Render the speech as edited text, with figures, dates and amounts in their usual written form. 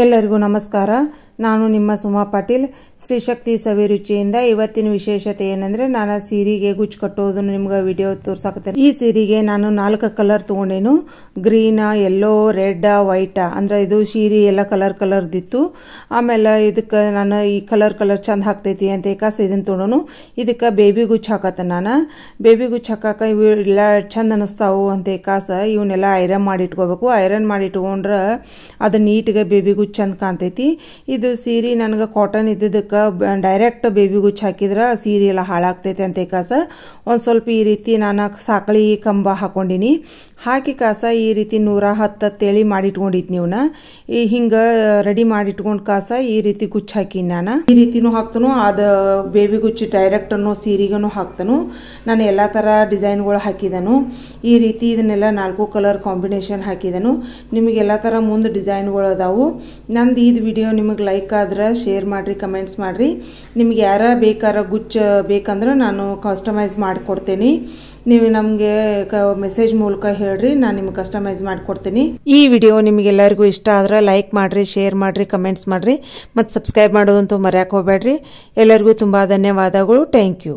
ಎಲ್ಲರಿಗೂ ನಮಸ್ಕಾರ. ನಾನು ನಿಮ್ಮ ಸುಮಾ ಪಾಟೀಲ್, ಶ್ರೀ ಶಕ್ತಿ ಸವಿರುಚಿಯಿಂದ. ಇವತ್ತಿನ ವಿಶೇಷತೆ ಏನಂದ್ರೆ ನಾನು ಸೀರೆಗೆ ಗುಚ್ಚು ಕಟ್ಟೋದನ್ನು ನಿಮ್ಗೆ ವಿಡಿಯೋ ತೋರ್ಸಾಕತ್ತೇನೆ. ಈ ಸೀರೆಗೆ ನಾನು 4 ಕಲರ್ ತಗೊಂಡೇನು. Green, yellow, red, white. ಅಂದ್ರೆ ಇದು ಸೀರೆ ಎಲ್ಲ ಕಲರ್ದಿತ್ತು. ಆಮೇಲೆ ಇದಕ್ಕೆ ನಾನು ಈ ಕಲರ್ ಚಂದ ಹಾಕ್ತೈತಿ ಅಂತ ಕಾಸ ಇದನ್ನ ತೊಗೊಂಡು ಇದಕ್ಕೆ ಬೇಬಿ ಗುಚ್ಚು ಹಾಕತ್ತ. ನಾನು ಬೇಬಿ ಗುಚ್ಚು ಹಾಕಾಕ ಇವು ಎಲ್ಲ ಚಂದ ಅನಿಸ್ತಾವು ಅಂತ ಕಾಸ ಇವನ್ನೆಲ್ಲ ಐರನ್ ಮಾಡಿ ಇಟ್ಕೋಬೇಕು. ಐರನ್ ಮಾಡಿ ಇಟ್ಕೊಂಡ್ರೆ ಅದು ನೀಟ್ಗೆ ಬೇಬಿ ಗುಚ್ಚು ಚಂದ ಕಾಣ್ತೈತಿ. ಇದು ಸೀರೆ ನನಗೆ ಕಾಟನ್ ಇದ್ದಿದ್ದಕ್ಕೆ ಡೈರೆಕ್ಟ್ ಬೇಬಿ ಗುಚ್ಚು ಹಾಕಿದ್ರೆ ಸೀರೆ ಎಲ್ಲ ಹಾಳಾಗ್ತೈತೆ ಅಂತ ಕಾಸ ಒಂದು ಸ್ವಲ್ಪ ಈ ರೀತಿ ನಾನು ಸಾಕಳಿ ಕಂಬ ಹಾಕೊಂಡಿನಿ. ಹಾಕಿ ಕಾಸ ಈ ರೀತಿ 110 ತೇಳಿ ಮಾಡಿಟ್ಕೊಂಡಿದ್ನಿ. ಇವನ್ನ ಈ ಹಿಂಗ ರೆಡಿ ಮಾಡಿಟ್ಕೊಂಡ್ ಕಾಸ ಈ ರೀತಿ ಗುಚ್ಚು ಹಾಕಿನಿ. ನಾನು ಈ ರೀತಿನೂ ಹಾಕ್ತನು, ಅದು ಬೇಬಿ ಗುಚ್ಚು ಡೈರೆಕ್ಟ್ ಸೀರೆಗೂ ಹಾಕ್ತನು. ನಾನು ಎಲ್ಲಾ ತರ ಡಿಸೈನ್ಗಳು ಹಾಕಿದನು. ಈ ರೀತಿ ಇದನ್ನೆಲ್ಲ 4 ಕಲರ್ ಕಾಂಬಿನೇಷನ್ ಹಾಕಿದನು. ನಿಮಗೆ ಎಲ್ಲಾ ತರ ಮುಂದೆ ಡಿಸೈನ್ಗಳು ಅದಾವು. ನಂದು ಈ ವಿಡಿಯೋ ನಿಮಗೆ ಲೈಕ್ ಆದ್ರೆ ಶೇರ್ ಮಾಡ್ರಿ, ಕಮೆಂಟ್ಸ್ ಮಾಡ್ರಿ. ನಿಮ್ಗೆ ಯಾರ ಬೇಕಾರ ಗುಚ್ಚು ಬೇಕಂದ್ರೆ ನಾನು ಕಸ್ಟಮೈಸ್ ಮಾಡಿಕೊಡ್ತೇನೆ. ನೀವು ನಮಗೆ ಮೆಸೇಜ್ ಮೂಲಕ ಹೇಳ್ರಿ, ನಾನು ನಿಮ್ಗೆ ಕಸ್ಟಮೈಸ್ ಮಾಡಿಕೊಡ್ತೀನಿ. ಈ ವಿಡಿಯೋ ನಿಮಗೆಲ್ಲರಿಗೂ ಇಷ್ಟ ಆದ್ರೆ ಲೈಕ್ ಮಾಡ್ರಿ, ಶೇರ್ ಮಾಡ್ರಿ, ಕಮೆಂಟ್ಸ್ ಮಾಡ್ರಿ ಮತ್ತು ಸಬ್ಸ್ಕ್ರೈಬ್ ಮಾಡೋದಂತೂ ಮರೆಯಕ್ಕೆ ಹೋಗ್ಬೇಡ್ರಿ. ಎಲ್ಲರಿಗೂ ತುಂಬಾ ಧನ್ಯವಾದಗಳು. Thank you.